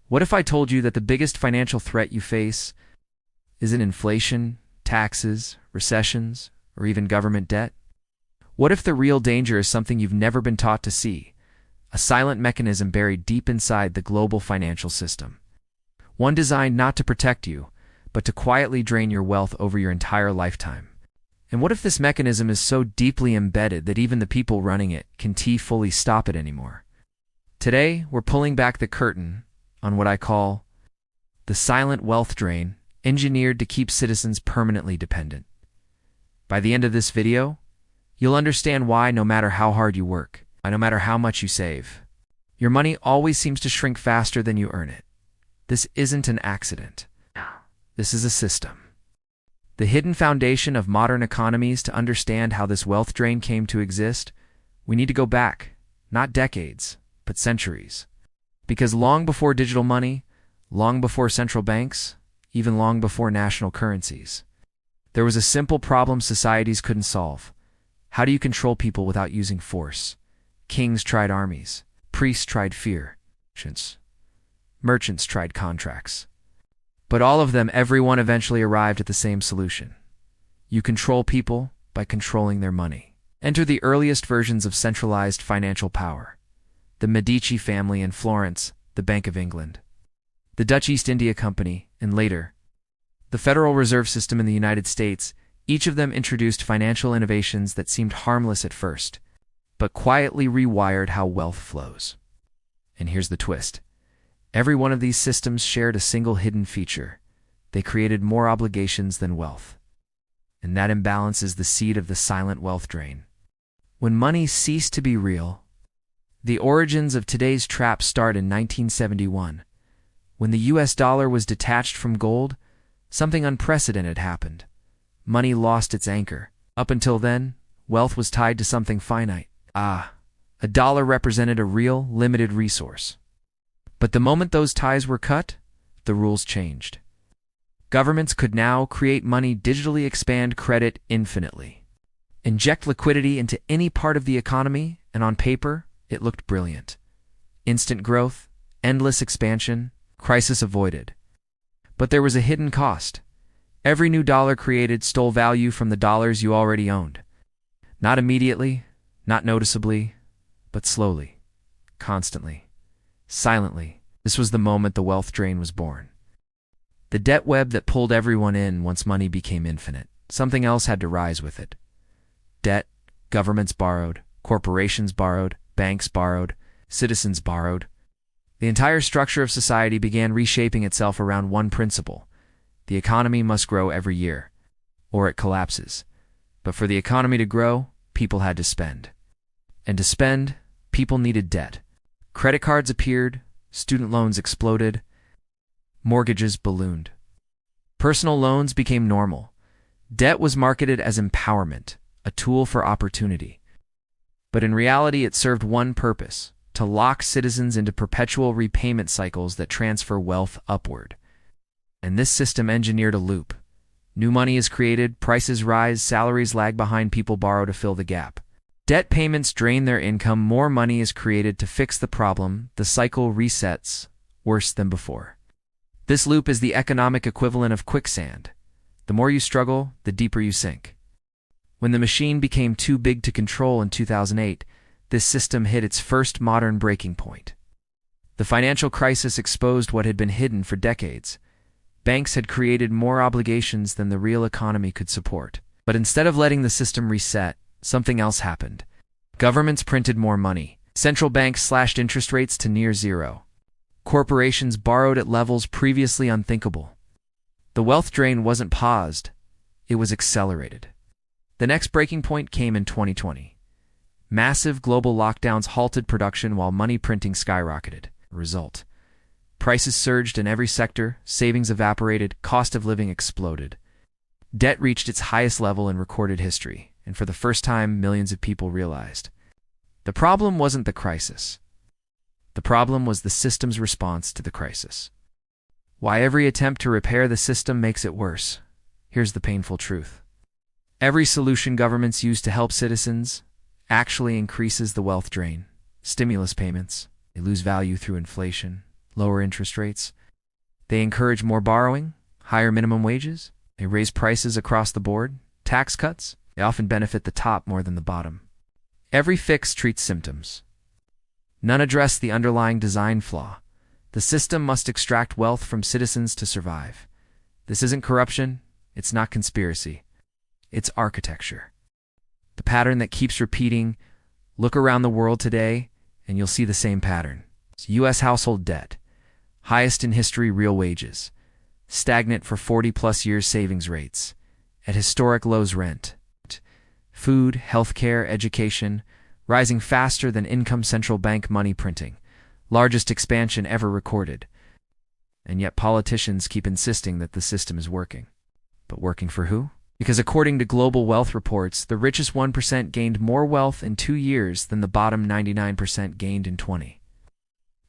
What if I told you that the biggest financial threat you face isn't inflation, taxes, recessions, or even government debt? What if the real danger is something you've never been taught to see, a silent mechanism buried deep inside the global financial system? One designed not to protect you, but to quietly drain your wealth over your entire lifetime. And what if this mechanism is so deeply embedded that even the people running it can't fully stop it anymore? Today, we're pulling back the curtain on what I call the silent wealth drain, engineered to keep citizens permanently dependent. By the end of this video, you'll understand why, no matter how hard you work, no matter how much you save, your money always seems to shrink faster than you earn it. This isn't an accident. This is a system. The hidden foundation of modern economies. To understand how this wealth drain came to exist, we need to go back, not decades, but centuries. Because long before digital money, long before central banks, even long before national currencies, there was a simple problem societies couldn't solve. How do you control people without using force? Kings tried armies, priests tried fear, merchants tried contracts. But all of them, everyone eventually arrived at the same solution. You control people by controlling their money. Enter the earliest versions of centralized financial power. The Medici family in Florence, the Bank of England. The Dutch East India Company, and later, the Federal Reserve System in the United States. Each of them introduced financial innovations that seemed harmless at first, but quietly rewired how wealth flows. And here's the twist. Every one of these systems shared a single hidden feature. They created more obligations than wealth. And that imbalance is the seed of the silent wealth drain. When money ceased to be real, the origins of today's trap start in 1971. When the US dollar was detached from gold, something unprecedented happened. Money lost its anchor. Up until then, wealth was tied to something finite. A dollar represented a real, limited resource. But the moment those ties were cut, the rules changed. Governments could now create money, digitally expand credit infinitely, inject liquidity into any part of the economy, and on paper, it looked brilliant. Instant growth, endless expansion, crisis avoided. But there was a hidden cost. Every new dollar created stole value from the dollars you already owned. Not immediately, not noticeably, but slowly, constantly. Silently, this was the moment the wealth drain was born. The debt web that pulled everyone in once money became infinite. Something else had to rise with it. Debt, governments borrowed, corporations borrowed, banks borrowed, citizens borrowed. The entire structure of society began reshaping itself around one principle. The economy must grow every year, or it collapses. But for the economy to grow, people had to spend. And to spend, people needed debt. Credit cards appeared, student loans exploded, mortgages ballooned. Personal loans became normal. Debt was marketed as empowerment, a tool for opportunity. But in reality, it served one purpose: to lock citizens into perpetual repayment cycles that transfer wealth upward. And this system engineered a loop. New money is created, prices rise, salaries lag behind, people borrow to fill the gap. Debt payments drain their income, more money is created to fix the problem, the cycle resets, worse than before. This loop is the economic equivalent of quicksand. The more you struggle, the deeper you sink. When the machine became too big to control in 2008, this system hit its first modern breaking point. The financial crisis exposed what had been hidden for decades. Banks had created more obligations than the real economy could support. But instead of letting the system reset, something else happened. Governments printed more money. Central banks slashed interest rates to near zero. Corporations borrowed at levels previously unthinkable. The wealth drain wasn't paused, it was accelerated. The next breaking point came in 2020. Massive global lockdowns halted production while money printing skyrocketed. Result: prices surged in every sector, savings evaporated, cost of living exploded. Debt reached its highest level in recorded history, and for the first time, millions of people realized. The problem wasn't the crisis. The problem was the system's response to the crisis. Why every attempt to repair the system makes it worse. Here's the painful truth. Every solution governments use to help citizens actually increases the wealth drain. Stimulus payments, they lose value through inflation. lower interest rates. They encourage more borrowing, higher minimum wages. They raise prices across the board, tax cuts. They often benefit the top more than the bottom. Every fix treats symptoms. None address the underlying design flaw. The system must extract wealth from citizens to survive. This isn't corruption. It's not conspiracy. It's architecture. The pattern that keeps repeating. Look around the world today, and you'll see the same pattern. It's U.S. household debt, highest in history real wages, stagnant for 40-plus years savings rates, at historic lows rent, food, healthcare, education, rising faster than income central bank money printing, largest expansion ever recorded. And yet politicians keep insisting that the system is working. But working for who? Because according to global wealth reports, the richest 1% gained more wealth in 2 years than the bottom 99% gained in 20.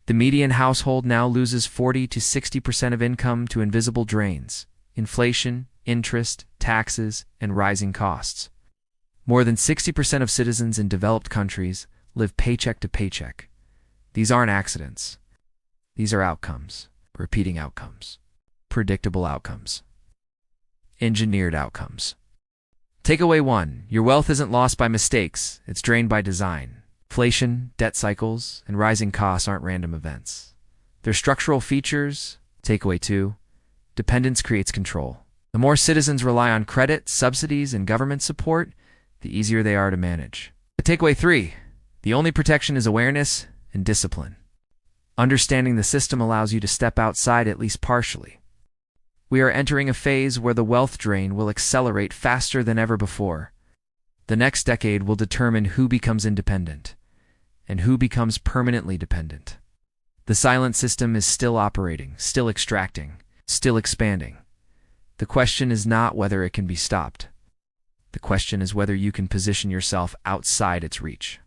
The median household now loses 40 to 60% of income to invisible drains, inflation, interest, taxes, and rising costs. More than 60% of citizens in developed countries live paycheck to paycheck. These aren't accidents. These are outcomes, repeating outcomes, predictable outcomes. Engineered outcomes. Takeaway 1. Your wealth isn't lost by mistakes, it's drained by design. Inflation, debt cycles, and rising costs aren't random events. They're structural features. Takeaway 2. Dependence creates control. The more citizens rely on credit, subsidies, and government support, the easier they are to manage. Takeaway 3. The only protection is awareness and discipline. Understanding the system allows you to step outside at least partially. We are entering a phase where the wealth drain will accelerate faster than ever before. The next decade will determine who becomes independent and who becomes permanently dependent. The silent system is still operating, still extracting, still expanding. The question is not whether it can be stopped. The question is whether you can position yourself outside its reach.